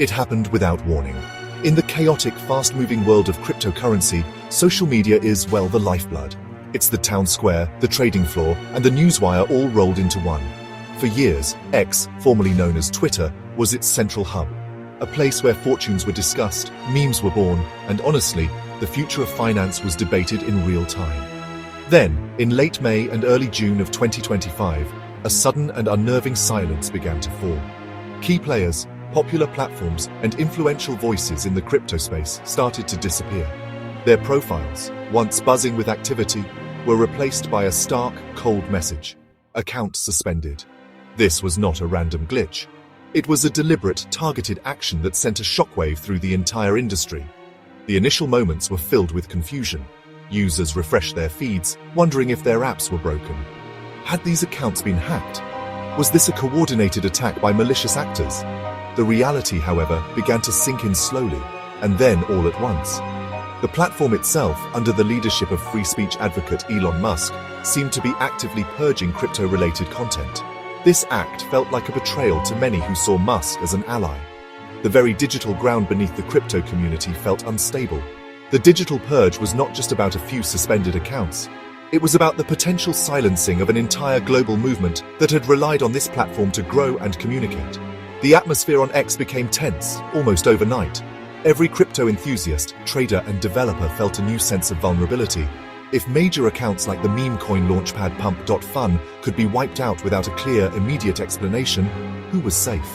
It happened without warning. In the chaotic, fast-moving world of cryptocurrency, social media is, well, the lifeblood. It's the town square, the trading floor, and the newswire all rolled into one. For years, X, formerly known as Twitter, was its central hub. A place where fortunes were discussed, memes were born, and honestly, the future of finance was debated in real time. Then, in late May and early June of 2025, a sudden and unnerving silence began to fall. Key players, popular platforms, and influential voices in the crypto space started to disappear. Their profiles, once buzzing with activity, were replaced by a stark, cold message: account suspended. This was not a random glitch. It was a deliberate, targeted action that sent a shockwave through the entire industry. The initial moments were filled with confusion. Users refreshed their feeds, wondering if their apps were broken. Had these accounts been hacked? Was this a coordinated attack by malicious actors? The reality, however, began to sink in slowly, and then all at once. The platform itself, under the leadership of free speech advocate Elon Musk, seemed to be actively purging crypto-related content. This act felt like a betrayal to many who saw Musk as an ally. The very digital ground beneath the crypto community felt unstable. The digital purge was not just about a few suspended accounts. It was about the potential silencing of an entire global movement that had relied on this platform to grow and communicate. The atmosphere on X became tense, almost overnight. Every crypto enthusiast, trader, and developer felt a new sense of vulnerability. If major accounts like the meme coin launchpad Pump.fun could be wiped out without a clear, immediate explanation, who was safe?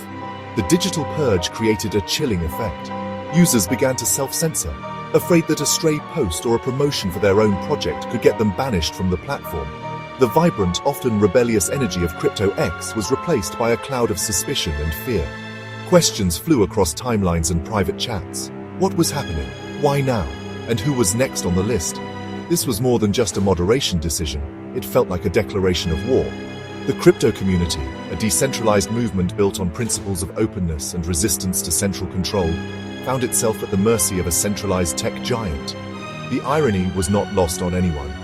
The digital purge created a chilling effect. Users began to self-censor, afraid that a stray post or a promotion for their own project could get them banished from the platform. The vibrant, often rebellious energy of Crypto X was replaced by a cloud of suspicion and fear. Questions flew across timelines and private chats. What was happening? Why now? And who was next on the list? This was more than just a moderation decision. It felt like a declaration of war. The crypto community, a decentralized movement built on principles of openness and resistance to central control, found itself at the mercy of a centralized tech giant. The irony was not lost on anyone.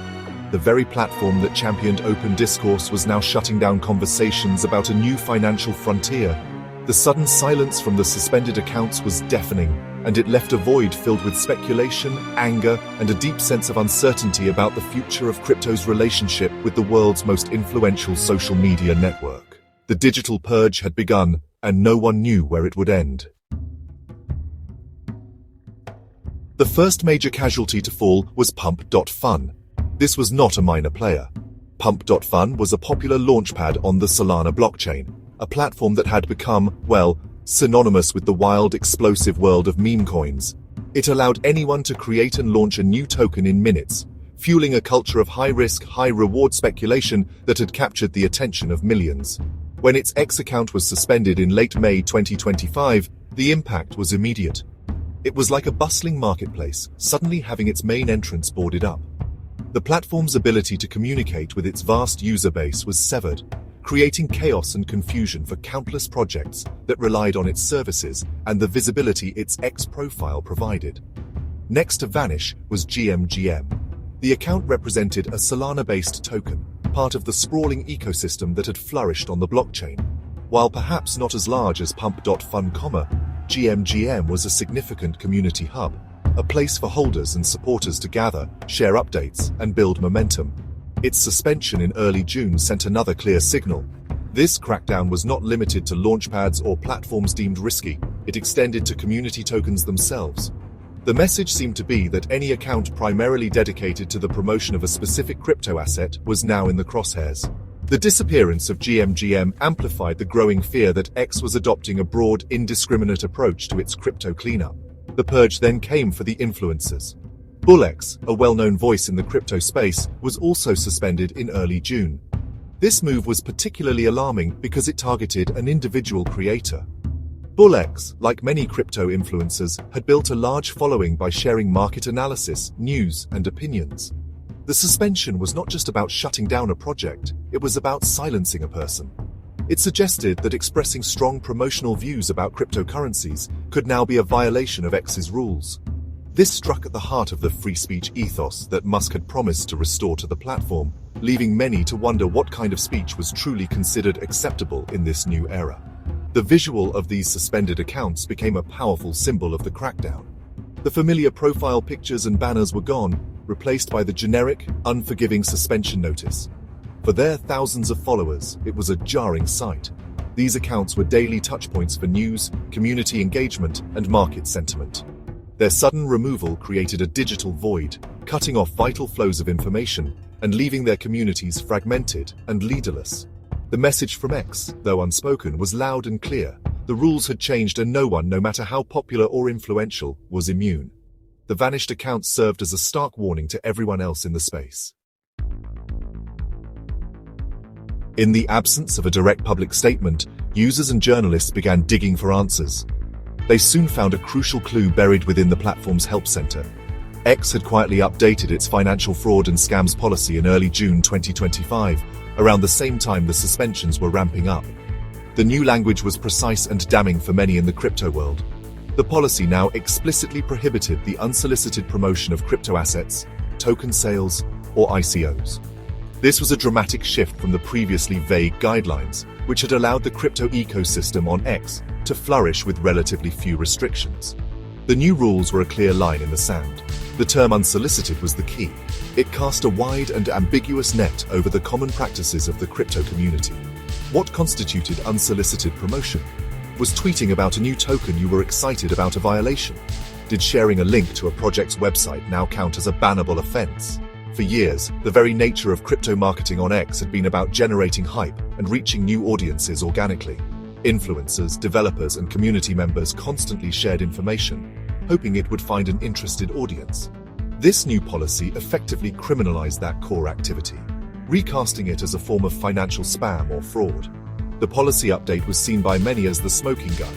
The very platform that championed open discourse was now shutting down conversations about a new financial frontier. The sudden silence from the suspended accounts was deafening, and it left a void filled with speculation, anger, and a deep sense of uncertainty about the future of crypto's relationship with the world's most influential social media network. The digital purge had begun, and no one knew where it would end. The first major casualty to fall was Pump.fun. This was not a minor player. Pump.fun was a popular launchpad on the Solana blockchain, a platform that had become, well, synonymous with the wild, explosive world of meme coins. It allowed anyone to create and launch a new token in minutes, fueling a culture of high-risk, high-reward speculation that had captured the attention of millions. When its X account was suspended in late May 2025, the impact was immediate. It was like a bustling marketplace, suddenly having its main entrance boarded up. The platform's ability to communicate with its vast user base was severed, creating chaos and confusion for countless projects that relied on its services and the visibility its X profile provided. Next to vanish was GMGM. The account represented a Solana-based token, part of the sprawling ecosystem that had flourished on the blockchain. While perhaps not as large as Pump.fun, GMGM was a significant community hub, a place for holders and supporters to gather, share updates, and build momentum. Its suspension in early June sent another clear signal. This crackdown was not limited to launchpads or platforms deemed risky. It extended to community tokens themselves. The message seemed to be that any account primarily dedicated to the promotion of a specific crypto asset was now in the crosshairs. The disappearance of GMGM amplified the growing fear that X was adopting a broad, indiscriminate approach to its crypto cleanup. The purge then came for the influencers. BullX, a well-known voice in the crypto space, was also suspended in early June. This move was particularly alarming because it targeted an individual creator. BullX, like many crypto influencers, had built a large following by sharing market analysis, news, and opinions. The suspension was not just about shutting down a project, it was about silencing a person. It suggested that expressing strong promotional views about cryptocurrencies could now be a violation of X's rules. This struck at the heart of the free speech ethos that Musk had promised to restore to the platform, leaving many to wonder what kind of speech was truly considered acceptable in this new era. The visual of these suspended accounts became a powerful symbol of the crackdown. The familiar profile pictures and banners were gone, replaced by the generic, unforgiving suspension notice. For their thousands of followers, it was a jarring sight. These accounts were daily touchpoints for news, community engagement, and market sentiment. Their sudden removal created a digital void, cutting off vital flows of information and leaving their communities fragmented and leaderless. The message from X, though unspoken, was loud and clear. The rules had changed and no one, no matter how popular or influential, was immune. The vanished accounts served as a stark warning to everyone else in the space. In the absence of a direct public statement, users and journalists began digging for answers. They soon found a crucial clue buried within the platform's help center. X had quietly updated its financial fraud and scams policy in early June 2025, around the same time the suspensions were ramping up. The new language was precise and damning for many in the crypto world. The policy now explicitly prohibited the unsolicited promotion of crypto assets, token sales, or ICOs. This was a dramatic shift from the previously vague guidelines, which had allowed the crypto ecosystem on X to flourish with relatively few restrictions. The new rules were a clear line in the sand. The term unsolicited was the key. It cast a wide and ambiguous net over the common practices of the crypto community. What constituted unsolicited promotion? Was tweeting about a new token you were excited about a violation? Did sharing a link to a project's website now count as a bannable offense? For years, the very nature of crypto marketing on X had been about generating hype and reaching new audiences organically. Influencers, developers, and community members constantly shared information, hoping it would find an interested audience. This new policy effectively criminalized that core activity, recasting it as a form of financial spam or fraud. The policy update was seen by many as the smoking gun,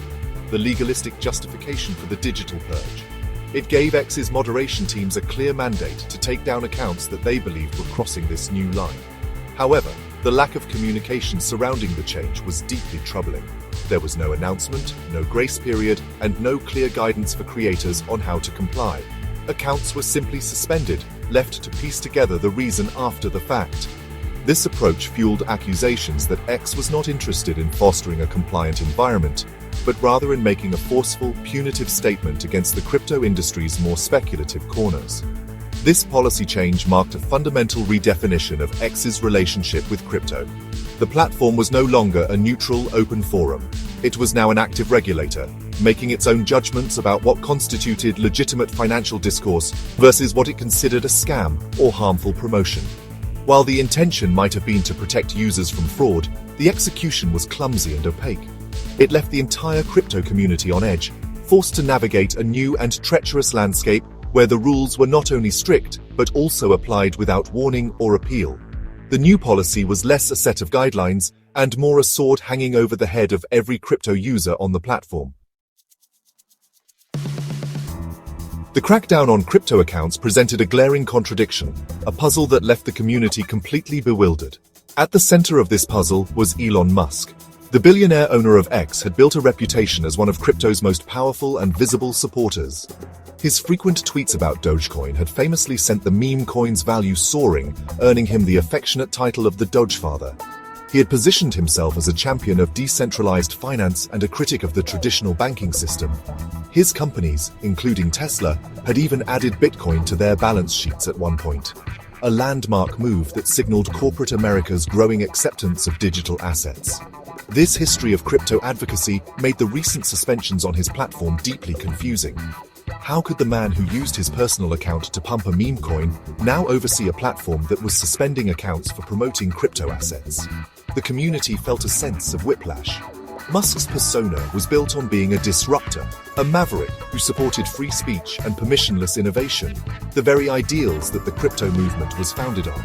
the legalistic justification for the digital purge. It gave X's moderation teams a clear mandate to take down accounts that they believed were crossing this new line. However, the lack of communication surrounding the change was deeply troubling. There was no announcement, no grace period, and no clear guidance for creators on how to comply. Accounts were simply suspended, left to piece together the reason after the fact. This approach fueled accusations that X was not interested in fostering a compliant environment, but rather in making a forceful, punitive statement against the crypto industry's more speculative corners. This policy change marked a fundamental redefinition of X's relationship with crypto. The platform was no longer a neutral, open forum. It was now an active regulator, making its own judgments about what constituted legitimate financial discourse versus what it considered a scam or harmful promotion. While the intention might have been to protect users from fraud, the execution was clumsy and opaque. It left the entire crypto community on edge, forced to navigate a new and treacherous landscape where the rules were not only strict, but also applied without warning or appeal. The new policy was less a set of guidelines and more a sword hanging over the head of every crypto user on the platform. The crackdown on crypto accounts presented a glaring contradiction, a puzzle that left the community completely bewildered. At the center of this puzzle was Elon Musk. The billionaire owner of X had built a reputation as one of crypto's most powerful and visible supporters. His frequent tweets about Dogecoin had famously sent the meme coin's value soaring, earning him the affectionate title of the Dogefather. He had positioned himself as a champion of decentralized finance and a critic of the traditional banking system. His companies, including Tesla, had even added Bitcoin to their balance sheets at one point. A landmark move that signaled corporate America's growing acceptance of digital assets. This history of crypto advocacy made the recent suspensions on his platform deeply confusing. How could the man who used his personal account to pump a meme coin now oversee a platform that was suspending accounts for promoting crypto assets? The community felt a sense of whiplash. Musk's persona was built on being a disruptor, a maverick who supported free speech and permissionless innovation, the very ideals that the crypto movement was founded on.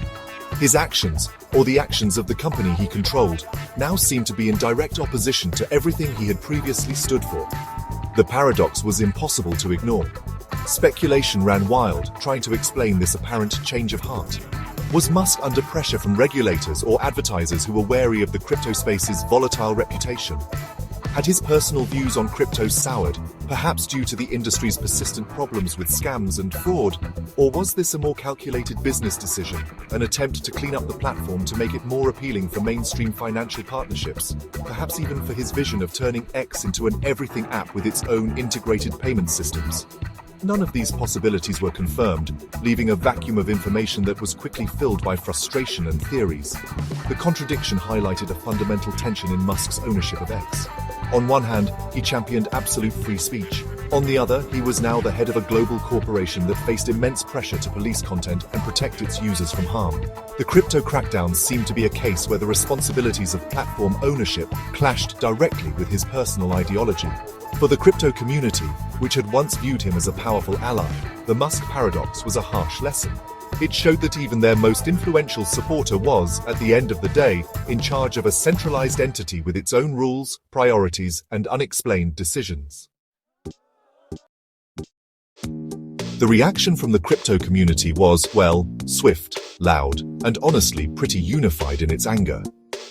His actions, or the actions of the company he controlled, now seemed to be in direct opposition to everything he had previously stood for. The paradox was impossible to ignore. Speculation ran wild, trying to explain this apparent change of heart. Was Musk under pressure from regulators or advertisers who were wary of the crypto space's volatile reputation? Had his personal views on crypto soured, perhaps due to the industry's persistent problems with scams and fraud? Or was this a more calculated business decision, an attempt to clean up the platform to make it more appealing for mainstream financial partnerships, perhaps even for his vision of turning X into an everything app with its own integrated payment systems? None of these possibilities were confirmed, leaving a vacuum of information that was quickly filled by frustration and theories. The contradiction highlighted a fundamental tension in Musk's ownership of X. On one hand, he championed absolute free speech. On the other, he was now the head of a global corporation that faced immense pressure to police content and protect its users from harm. The crypto crackdowns seemed to be a case where the responsibilities of platform ownership clashed directly with his personal ideology. For the crypto community, which had once viewed him as a powerful ally, the Musk paradox was a harsh lesson. It showed that even their most influential supporter was, at the end of the day, in charge of a centralized entity with its own rules, priorities, and unexplained decisions. The reaction from the crypto community was, well, swift, loud, and honestly pretty unified in its anger.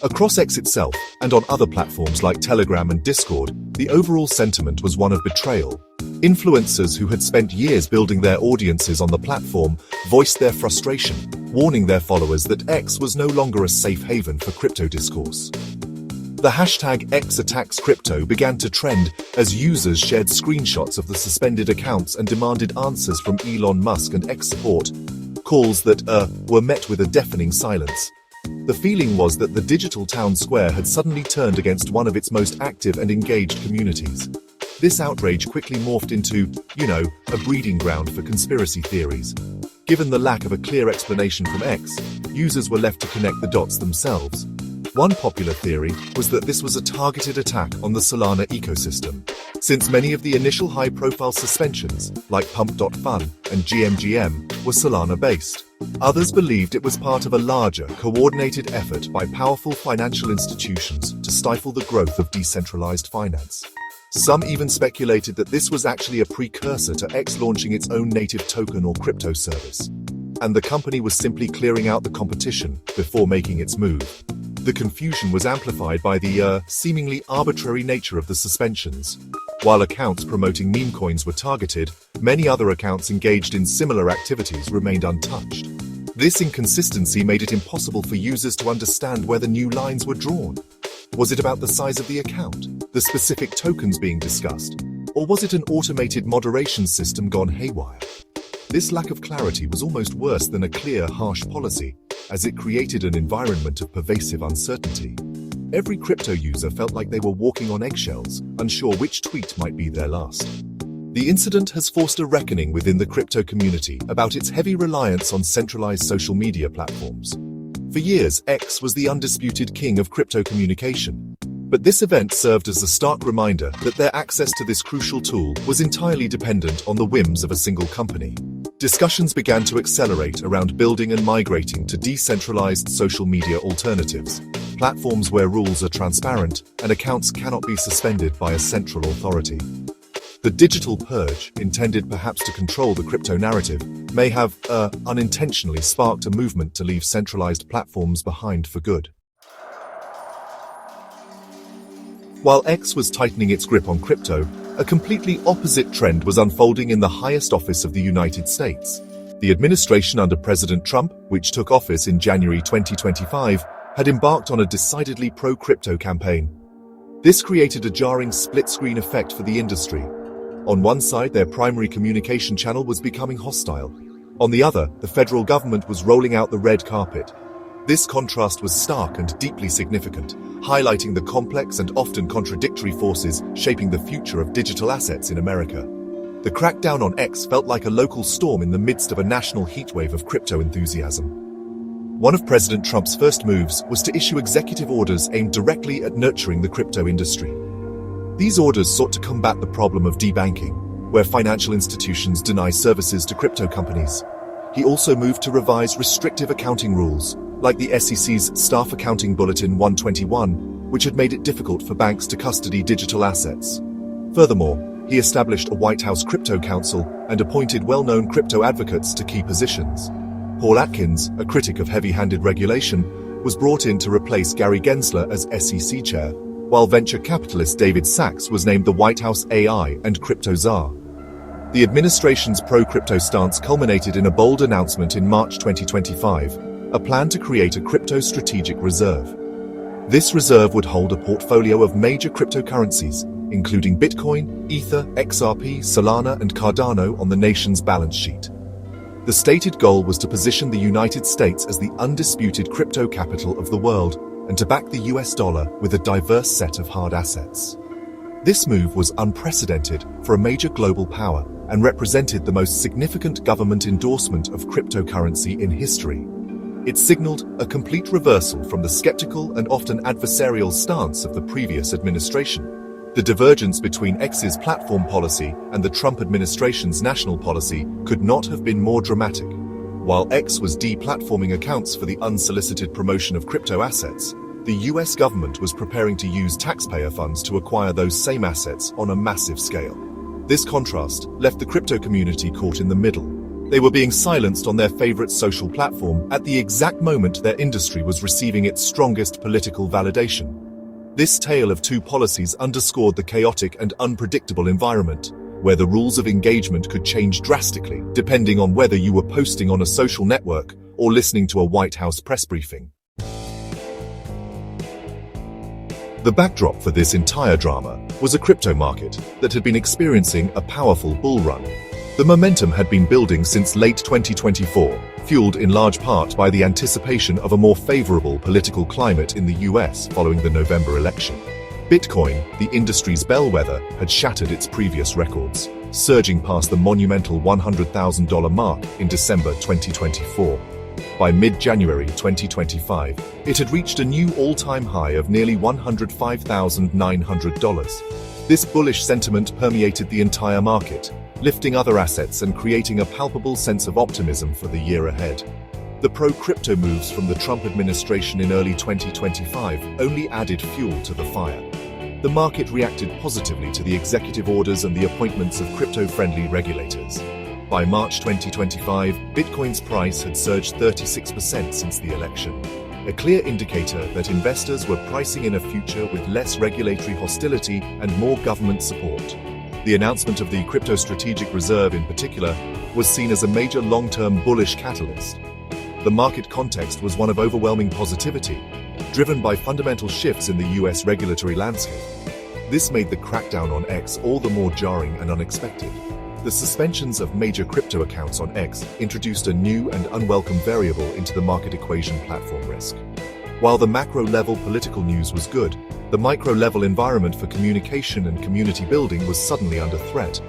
Across X itself, and on other platforms like Telegram and Discord, the overall sentiment was one of betrayal. Influencers who had spent years building their audiences on the platform voiced their frustration, warning their followers that X was no longer a safe haven for crypto discourse. The hashtag #XAttacksCrypto began to trend as users shared screenshots of the suspended accounts and demanded answers from Elon Musk and X support, calls that were met with a deafening silence. The feeling was that the digital town square had suddenly turned against one of its most active and engaged communities. This outrage quickly morphed into, a breeding ground for conspiracy theories. Given the lack of a clear explanation from X, users were left to connect the dots themselves. One popular theory was that this was a targeted attack on the Solana ecosystem. Since many of the initial high-profile suspensions, like Pump.fun and GMGM, were Solana-based. Others believed it was part of a larger, coordinated effort by powerful financial institutions to stifle the growth of decentralized finance. Some even speculated that this was actually a precursor to X launching its own native token or crypto service, and the company was simply clearing out the competition before making its move. The confusion was amplified by the seemingly arbitrary nature of the suspensions. While accounts promoting meme coins were targeted, many other accounts engaged in similar activities remained untouched. This inconsistency made it impossible for users to understand where the new lines were drawn. Was it about the size of the account, the specific tokens being discussed, or was it an automated moderation system gone haywire? This lack of clarity was almost worse than a clear, harsh policy, as it created an environment of pervasive uncertainty. Every crypto user felt like they were walking on eggshells, unsure which tweet might be their last. The incident has forced a reckoning within the crypto community about its heavy reliance on centralized social media platforms. For years, X was the undisputed king of crypto communication. But this event served as a stark reminder that their access to this crucial tool was entirely dependent on the whims of a single company. Discussions began to accelerate around building and migrating to decentralized social media alternatives, platforms where rules are transparent and accounts cannot be suspended by a central authority. The digital purge, intended perhaps to control the crypto narrative, may have, unintentionally sparked a movement to leave centralized platforms behind for good. While X was tightening its grip on crypto, a completely opposite trend was unfolding in the highest office of the United States. The administration under President Trump, which took office in January 2025, had embarked on a decidedly pro-crypto campaign. This created a jarring split-screen effect for the industry. On one side, their primary communication channel was becoming hostile. On the other, the federal government was rolling out the red carpet. This contrast was stark and deeply significant, highlighting the complex and often contradictory forces shaping the future of digital assets in America. The crackdown on X felt like a local storm in the midst of a national heatwave of crypto enthusiasm. One of President Trump's first moves was to issue executive orders aimed directly at nurturing the crypto industry. These orders sought to combat the problem of debanking, where financial institutions deny services to crypto companies. He also moved to revise restrictive accounting rules, like the SEC's Staff Accounting Bulletin 121, which had made it difficult for banks to custody digital assets. Furthermore, he established a White House Crypto Council and appointed well-known crypto advocates to key positions. Paul Atkins, a critic of heavy-handed regulation, was brought in to replace Gary Gensler as SEC chair, while venture capitalist David Sachs was named the White House AI and crypto czar. The administration's pro-crypto stance culminated in a bold announcement in March 2025, a plan to create a crypto strategic reserve. This reserve would hold a portfolio of major cryptocurrencies, including Bitcoin, Ether, XRP, Solana, and Cardano on the nation's balance sheet. The stated goal was to position the United States as the undisputed crypto capital of the world and to back the US dollar with a diverse set of hard assets. This move was unprecedented for a major global power and represented the most significant government endorsement of cryptocurrency in history. It signaled a complete reversal from the skeptical and often adversarial stance of the previous administration. The divergence between X's platform policy and the Trump administration's national policy could not have been more dramatic. While X was deplatforming accounts for the unsolicited promotion of crypto assets, the US government was preparing to use taxpayer funds to acquire those same assets on a massive scale. This contrast left the crypto community caught in the middle. They were being silenced on their favorite social platform at the exact moment their industry was receiving its strongest political validation. This tale of two policies underscored the chaotic and unpredictable environment, where the rules of engagement could change drastically depending on whether you were posting on a social network or listening to a White House press briefing. The backdrop for this entire drama was a crypto market that had been experiencing a powerful bull run. The momentum had been building since late 2024, fueled in large part by the anticipation of a more favorable political climate in the US following the November election. Bitcoin, the industry's bellwether, had shattered its previous records, surging past the monumental $100,000 mark in December 2024. By mid-January 2025, it had reached a new all-time high of nearly $105,900. This bullish sentiment permeated the entire market, lifting other assets and creating a palpable sense of optimism for the year ahead. The pro-crypto moves from the Trump administration in early 2025 only added fuel to the fire. The market reacted positively to the executive orders and the appointments of crypto-friendly regulators. By March 2025, Bitcoin's price had surged 36% since the election, a clear indicator that investors were pricing in a future with less regulatory hostility and more government support. The announcement of the Crypto Strategic Reserve in particular was seen as a major long-term bullish catalyst. The market context was one of overwhelming positivity, driven by fundamental shifts in the US regulatory landscape. This made the crackdown on X all the more jarring and unexpected. The suspensions of major crypto accounts on X introduced a new and unwelcome variable into the market equation: platform risk. While the macro-level political news was good, the micro-level environment for communication and community building was suddenly under threat.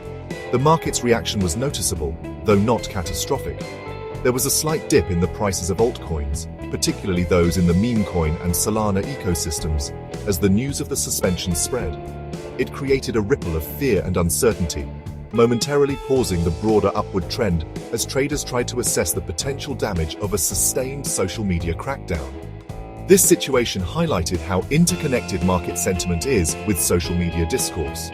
The market's reaction was noticeable, though not catastrophic. There was a slight dip in the prices of altcoins, particularly those in the meme coin and Solana ecosystems, as the news of the suspension spread. It created a ripple of fear and uncertainty, momentarily pausing the broader upward trend as traders tried to assess the potential damage of a sustained social media crackdown. This situation highlighted how interconnected market sentiment is with social media discourse.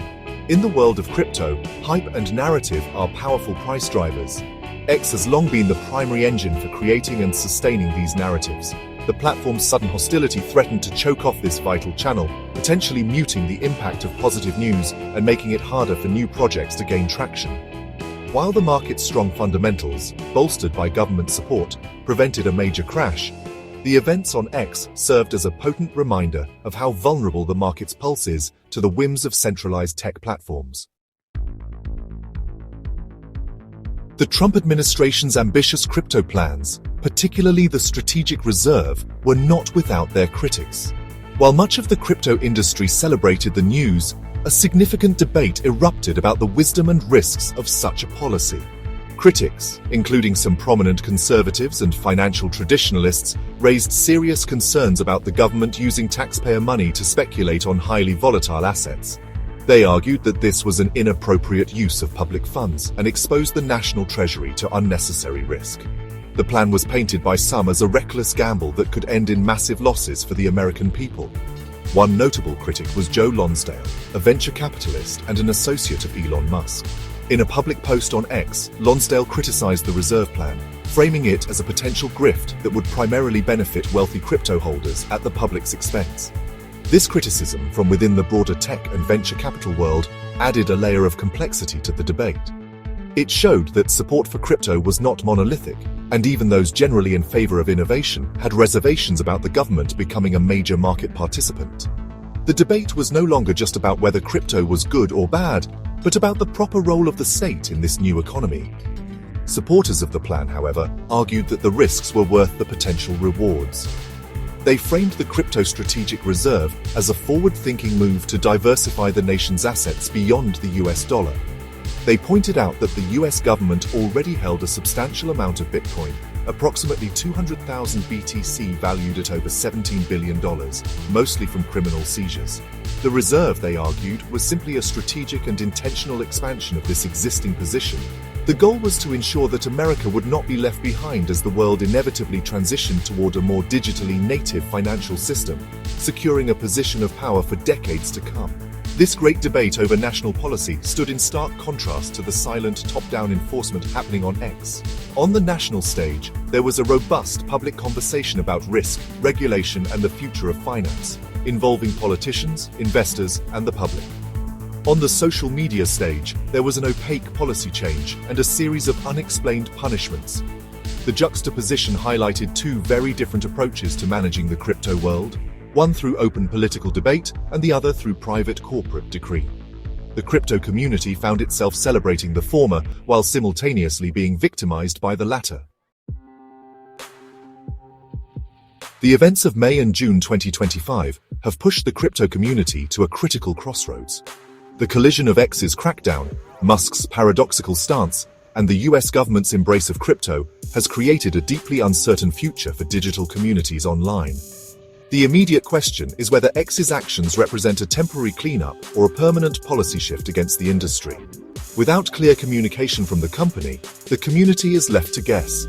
In the world of crypto, hype and narrative are powerful price drivers. X has long been the primary engine for creating and sustaining these narratives. The platform's sudden hostility threatened to choke off this vital channel, potentially muting the impact of positive news and making it harder for new projects to gain traction. While the market's strong fundamentals, bolstered by government support, prevented a major crash, the events on X served as a potent reminder of how vulnerable the market's pulse is to the whims of centralized tech platforms. The Trump administration's ambitious crypto plans, particularly the strategic reserve, were not without their critics. While much of the crypto industry celebrated the news, a significant debate erupted about the wisdom and risks of such a policy. Critics, including some prominent conservatives and financial traditionalists, raised serious concerns about the government using taxpayer money to speculate on highly volatile assets. They argued that this was an inappropriate use of public funds and exposed the national treasury to unnecessary risk. The plan was painted by some as a reckless gamble that could end in massive losses for the American people. One notable critic was Joe Lonsdale, a venture capitalist and an associate of Elon Musk. In a public post on X, Lonsdale criticized the reserve plan, framing it as a potential grift that would primarily benefit wealthy crypto holders at the public's expense. This criticism from within the broader tech and venture capital world added a layer of complexity to the debate. It showed that support for crypto was not monolithic, and even those generally in favor of innovation had reservations about the government becoming a major market participant. The debate was no longer just about whether crypto was good or bad, but about the proper role of the state in this new economy. Supporters of the plan, however, argued that the risks were worth the potential rewards. They framed the crypto strategic reserve as a forward-thinking move to diversify the nation's assets beyond the US dollar. They pointed out that the US government already held a substantial amount of Bitcoin, approximately 200,000 BTC valued at over $17 billion, mostly from criminal seizures. The reserve, they argued, was simply a strategic and intentional expansion of this existing position. The goal was to ensure that America would not be left behind as the world inevitably transitioned toward a more digitally native financial system, securing a position of power for decades to come. This great debate over national policy stood in stark contrast to the silent top-down enforcement happening on X. On the national stage, there was a robust public conversation about risk, regulation, and the future of finance, involving politicians, investors, and the public. On the social media stage, there was an opaque policy change and a series of unexplained punishments. The juxtaposition highlighted two very different approaches to managing the crypto world, one through open political debate and the other through private corporate decree. The crypto community found itself celebrating the former while simultaneously being victimized by the latter. The events of May and June 2025 have pushed the crypto community to a critical crossroads. The collision of X's crackdown, Musk's paradoxical stance, and the US government's embrace of crypto has created a deeply uncertain future for digital communities online. The immediate question is whether X's actions represent a temporary cleanup or a permanent policy shift against the industry. Without clear communication from the company, the community is left to guess.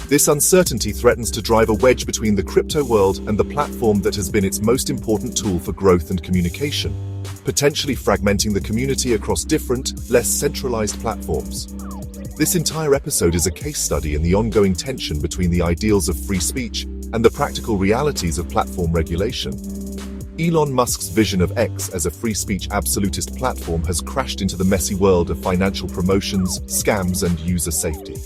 This uncertainty threatens to drive a wedge between the crypto world and the platform that has been its most important tool for growth and communication, potentially fragmenting the community across different, less centralized platforms. This entire episode is a case study in the ongoing tension between the ideals of free speech and the practical realities of platform regulation. Elon Musk's vision of X as a free speech absolutist platform has crashed into the messy world of financial promotions, scams, and user safety.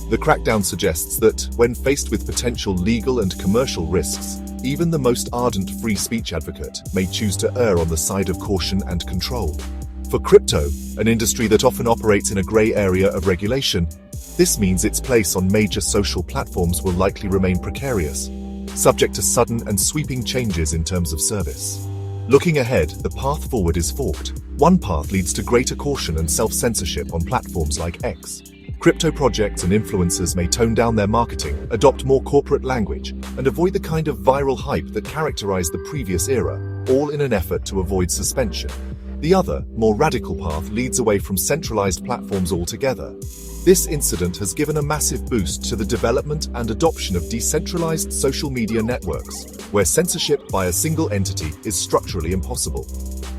The crackdown suggests that, when faced with potential legal and commercial risks, even the most ardent free speech advocate may choose to err on the side of caution and control. For crypto, an industry that often operates in a gray area of regulation, this means its place on major social platforms will likely remain precarious, subject to sudden and sweeping changes in terms of service. Looking ahead, the path forward is forked. One path leads to greater caution and self-censorship on platforms like X. Crypto projects and influencers may tone down their marketing, adopt more corporate language, and avoid the kind of viral hype that characterized the previous era, all in an effort to avoid suspension. The other, more radical path leads away from centralized platforms altogether. This incident has given a massive boost to the development and adoption of decentralized social media networks, where censorship by a single entity is structurally impossible.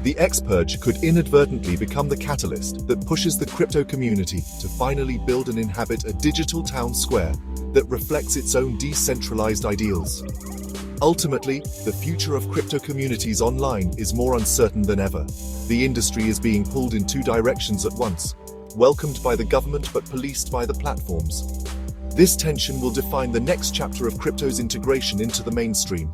The X purge could inadvertently become the catalyst that pushes the crypto community to finally build and inhabit a digital town square that reflects its own decentralized ideals. Ultimately, the future of crypto communities online is more uncertain than ever. The industry is being pulled in two directions at once, welcomed by the government but policed by the platforms. This tension will define the next chapter of crypto's integration into the mainstream.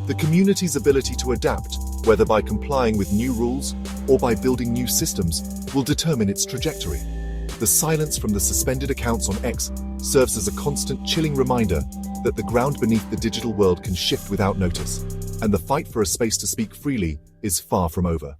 The community's ability to adapt, whether by complying with new rules or by building new systems, will determine its trajectory. The silence from the suspended accounts on X serves as a constant chilling reminder that the ground beneath the digital world can shift without notice, and the fight for a space to speak freely is far from over.